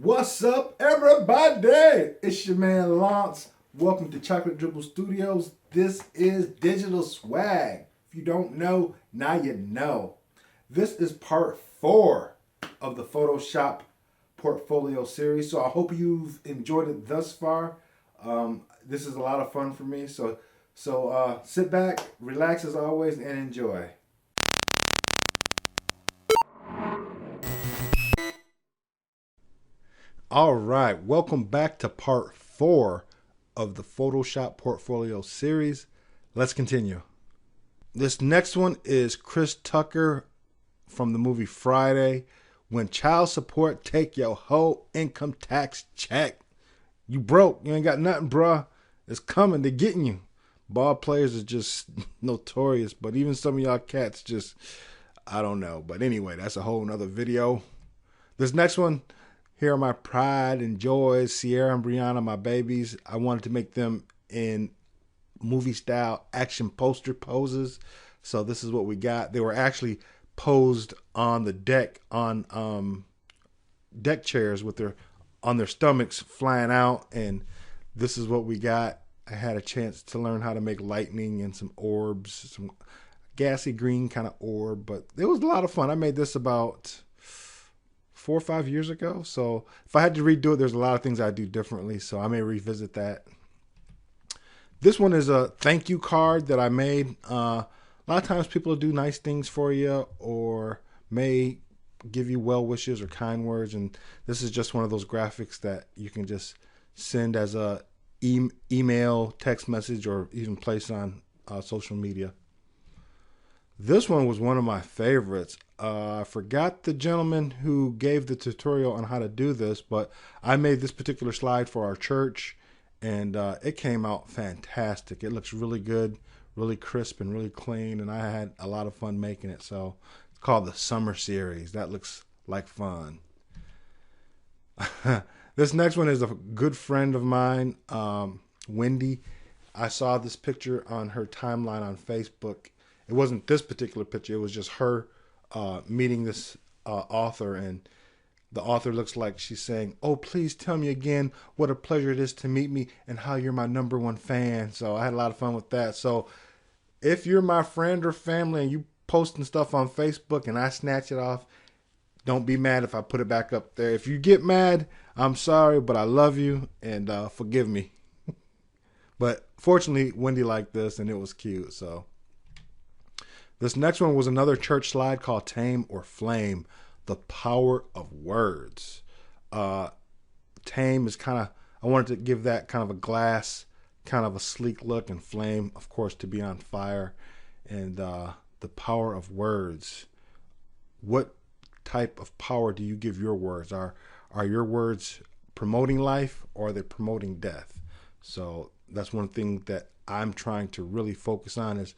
What's up, everybody? It's your man Lance. Welcome to Chocolate Dribble Studios. This is Digital Swag. If you don't know, now you know. This is part 4 of the Photoshop portfolio series. So I hope you've enjoyed it thus far. This is a lot of fun for me. So sit back, relax as always, and enjoy. All right, welcome back to part 4 of the Photoshop portfolio series. Let's continue. This next one is Chris Tucker from the movie Friday. When child support take your whole income tax check. You broke. You ain't got nothing, bruh. It's coming. They're getting you. Ball players are just notorious, but even some of y'all cats just, I don't know. But anyway, that's a whole nother video. This next one, here are my pride and joys, Sierra and Brianna, my babies. I wanted to make them in movie style action poster poses. So this is what we got. They were actually posed on the deck on deck chairs with their on their stomachs flying out, and this is what we got. I had a chance to learn how to make lightning and some orbs, some gassy green kind of orb, but it was a lot of fun. I made this about 4 or 5 years ago. So if I had to redo it, there's a lot of things I'd do differently. So I may revisit that. This one is a thank you card that I made. A lot of times people do nice things for you or may give you well wishes or kind words. And this is just one of those graphics that you can just send as a email, text message, or even place on social media. This one was one of my favorites. I forgot the gentleman who gave the tutorial on how to do this, but I made this particular slide for our church, and it came out fantastic. It looks really good, really crisp, and really clean, and I had a lot of fun making it. So it's called the Summer Series. That looks like fun. This next one is a good friend of mine, Wendy. I saw this picture on her timeline on Facebook. It wasn't this particular picture. It was just her meeting this author, and the author looks like she's saying, "Oh, please tell me again what a pleasure it is to meet me and how you're my #1 fan." So I had a lot of fun with that. So if you're my friend or family and you posting stuff on Facebook and I snatch it off, don't be mad if I put it back up there. If you get mad, I'm sorry, but I love you and forgive me. But fortunately, Wendy liked this and it was cute. So this next one was another church slide called Tame or Flame, the power of words. Tame is kind of, I wanted to give that kind of a glass, kind of a sleek look, and flame, of course, to be on fire. And the power of words. What type of power do you give your words? Are your words promoting life or are they promoting death? So that's one thing that I'm trying to really focus on is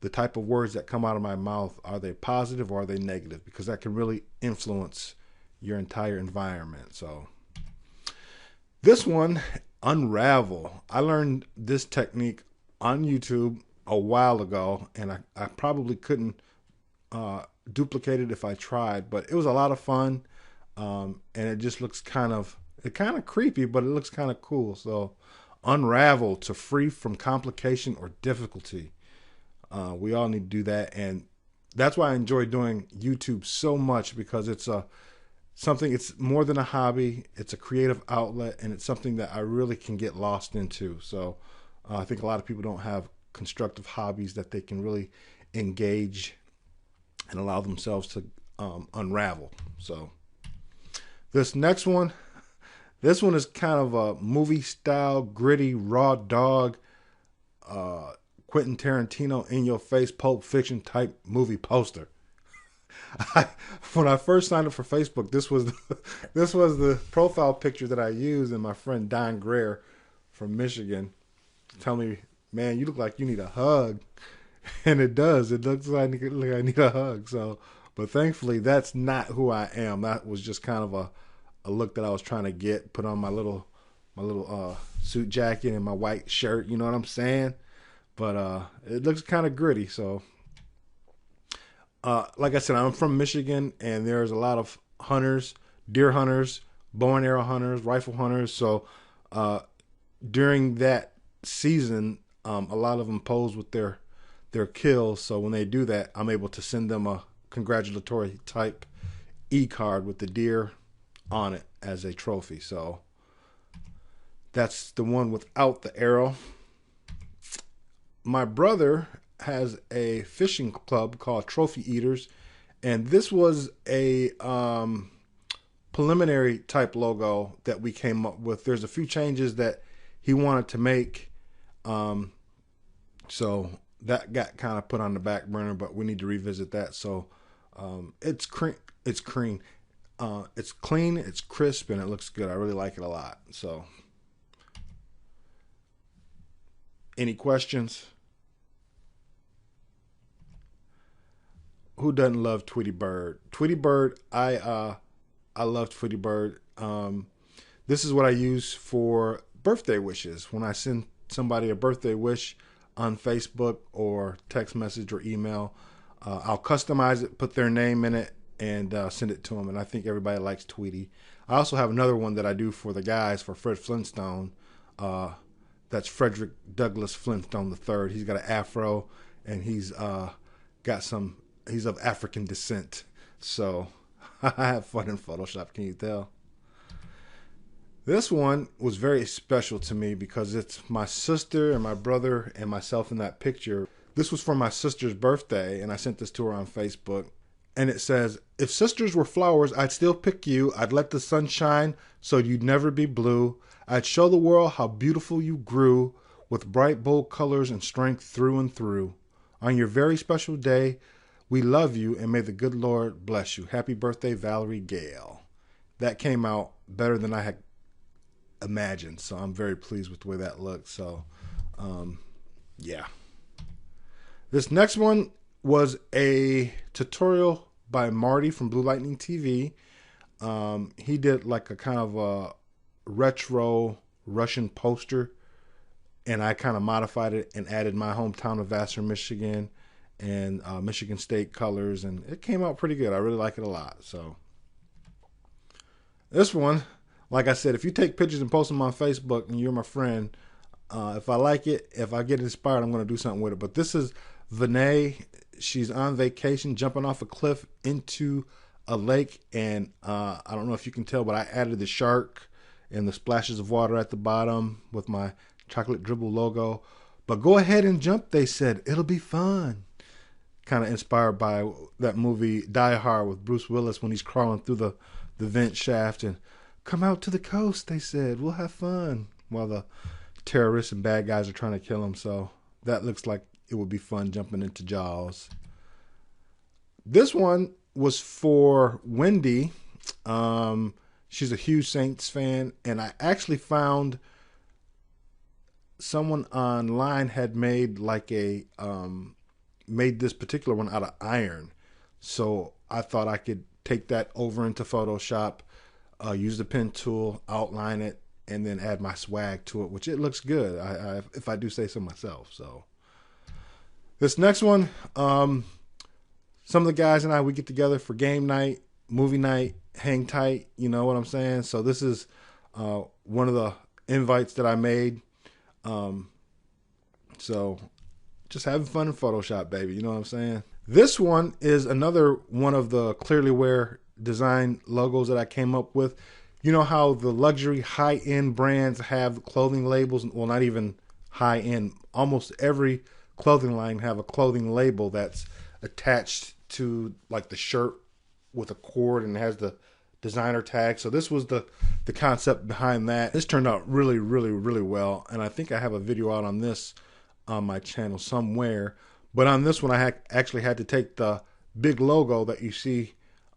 the type of words that come out of my mouth. Are they positive or are they negative? Because that can really influence your entire environment. So this one, unravel. I learned this technique on YouTube a while ago, and I probably couldn't duplicate it if I tried, but it was a lot of fun. And it just looks kind of creepy, but it looks kind of cool. So unravel, to free from complication or difficulty. We all need to do that, and that's why I enjoy doing YouTube so much, because it's something. It's more than a hobby. It's a creative outlet, and it's something that I really can get lost into. So I think a lot of people don't have constructive hobbies that they can really engage and allow themselves to unravel. So this next one, this one is kind of a movie style, gritty, raw dog, Quentin Tarantino in your face, Pulp Fiction type movie poster. When I first signed up for Facebook, this was the profile picture that I used, and my friend Don Greer from Michigan tell me, "Man, you look like you need a hug." And it does. It looks like I need a hug. So, but thankfully, that's not who I am. That was just kind of a look that I was trying to get. Put on my little suit jacket and my white shirt. You know what I'm saying? But it looks kind of gritty. So, like I said, I'm from Michigan, and there's a lot of hunters, deer hunters, bow and arrow hunters, rifle hunters. So during that season, a lot of them pose with their kills. So when they do that, I'm able to send them a congratulatory type e-card with the deer on it as a trophy. So that's the one without the arrow. My brother has a fishing club called Trophy Eaters, and this was a preliminary type logo that we came up with. There's a few changes that he wanted to make, so that got kind of put on the back burner, but we need to revisit that. So it's clean, it's clean, it's crisp, and it looks good. I really like it a lot. So any questions? Who doesn't love Tweety Bird? Tweety Bird, I love Tweety Bird. This is what I use for birthday wishes. When I send somebody a birthday wish on Facebook or text message or email, I'll customize it, put their name in it, and send it to them. And I think everybody likes Tweety. I also have another one that I do for the guys, for Fred Flintstone. That's Frederick Douglass Flintstone III. He's got an afro, and he's of African descent. So I have fun in Photoshop, can you tell? This one was very special to me because it's my sister and my brother and myself in that picture. This was for my sister's birthday, and I sent this to her on Facebook. And it says, if sisters were flowers, I'd still pick you. I'd let the sun shine so you'd never be blue. I'd show the world how beautiful you grew with bright, bold colors and strength through and through. On your very special day, we love you and may the good Lord bless you. Happy birthday, Valerie Gale. That came out better than I had imagined, so I'm very pleased with the way that looked. So, yeah. This next one was a tutorial by Marty from Blue Lightning TV. He did like a kind of a retro Russian poster, and I kind of modified it and added my hometown of Vassar, Michigan, and Michigan State colors, and it came out pretty good. I really like it a lot. So this one, like I said, if you take pictures and post them on Facebook and you're my friend, if I like it, if I get inspired, I'm going to do something with it. But this is Vinay. She's on vacation, jumping off a cliff into a lake, and I don't know if you can tell, but I added the shark and the splashes of water at the bottom with my Chocolate Dribble logo. But go ahead and jump, they said. It'll be fun. Kind of inspired by that movie Die Hard with Bruce Willis when he's crawling through the vent shaft, and come out to the coast, they said. We'll have fun. While the terrorists and bad guys are trying to kill him. So that looks like it would be fun jumping into Jaws. This one was for Wendy. She's a huge Saints fan, and I actually found someone online had made like a made this particular one out of iron. So I thought I could take that over into Photoshop, use the pen tool, outline it, and then add my swag to it, which it looks good, if I do say so myself. So this next one, some of the guys and I, we get together for game night, movie night, hang tight, you know what I'm saying? So this is one of the invites that I made. So just having fun in Photoshop, baby, you know what I'm saying? This one is another one of the Clearly Wear design logos that I came up with. You know how the luxury high-end brands have clothing labels? Well, not even high-end. Almost every clothing line have a clothing label that's attached to like the shirt with a cord and has the designer tag. So this was the concept behind that. This turned out really, really, really well. And I think I have a video out on this on my channel somewhere. But on this one, I actually had to take the big logo that you see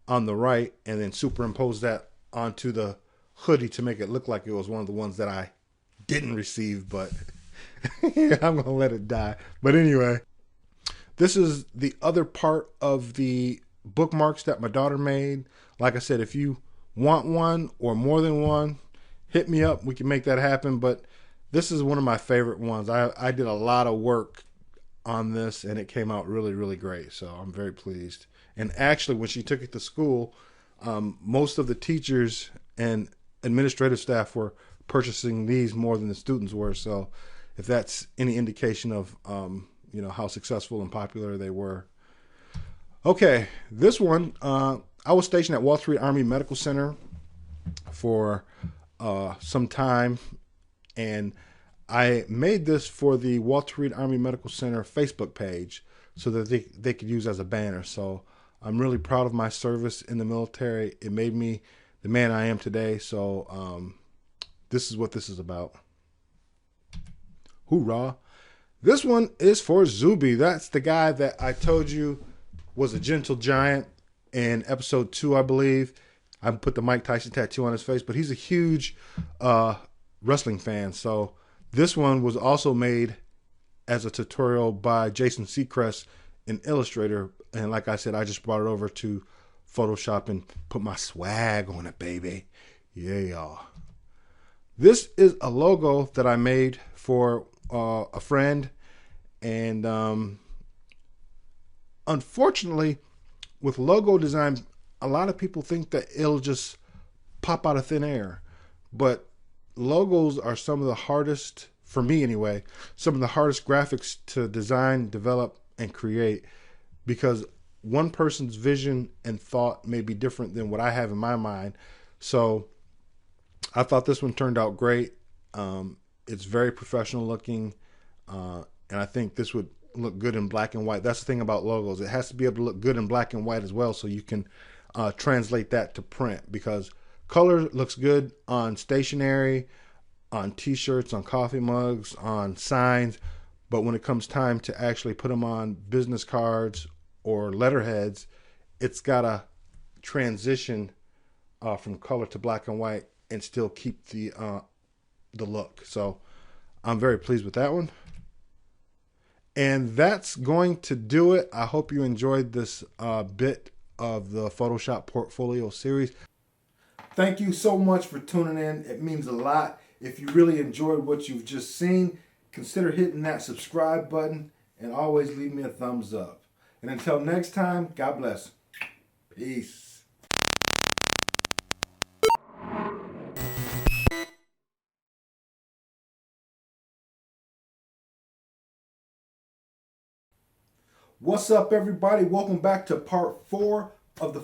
on the right and then superimpose that onto the hoodie to make it look like it was one of the ones that I didn't receive, but I'm going to let it die. But anyway, this is the other part of the bookmarks that my daughter made. Like I said, if you want one or more than one, hit me up. We can make that happen. But this is one of my favorite ones. I did a lot of work on this, and it came out really, really great. So I'm very pleased. And actually, when she took it to school, most of the teachers and administrative staff were purchasing these more than the students were. So if that's any indication of how successful and popular they were. Okay, this one, I was stationed at Walter Reed Army Medical Center for some time, and I made this for the Walter Reed Army Medical Center Facebook page so that they could use as a banner. So I'm really proud of my service in the military. It made me the man I am today. So this is what this is about. Hoorah. This one is for Zuby. That's the guy that I told you was a gentle giant in episode 2, I believe. I put the Mike Tyson tattoo on his face, but he's a huge wrestling fan. So this one was also made as a tutorial by Jason Seacrest in Illustrator. And like I said, I just brought it over to Photoshop and put my swag on it, baby. Yeah, y'all. This is a logo that I made for a friend. And unfortunately, with logo design, a lot of people think that it'll just pop out of thin air. But logos are some of the hardest, for me anyway, some of the hardest graphics to design, develop, and create, because one person's vision and thought may be different than what I have in my mind. So I thought this one turned out great. It's very professional looking, and I think this would look good in black and white. That's the thing about logos. It has to be able to look good in black and white as well, so you can translate that to print, because color looks good on stationery, on t-shirts, on coffee mugs, on signs, but when it comes time to actually put them on business cards or letterheads, it's got to transition from color to black and white and still keep the look. So I'm very pleased with that one. And that's going to do it. I hope you enjoyed this bit of the Photoshop portfolio series. Thank you so much for tuning in. It means a lot. If you really enjoyed what you've just seen, consider hitting that subscribe button and always leave me a thumbs up. And until next time, God bless. Peace. What's up, everybody? Welcome back to part 4 of the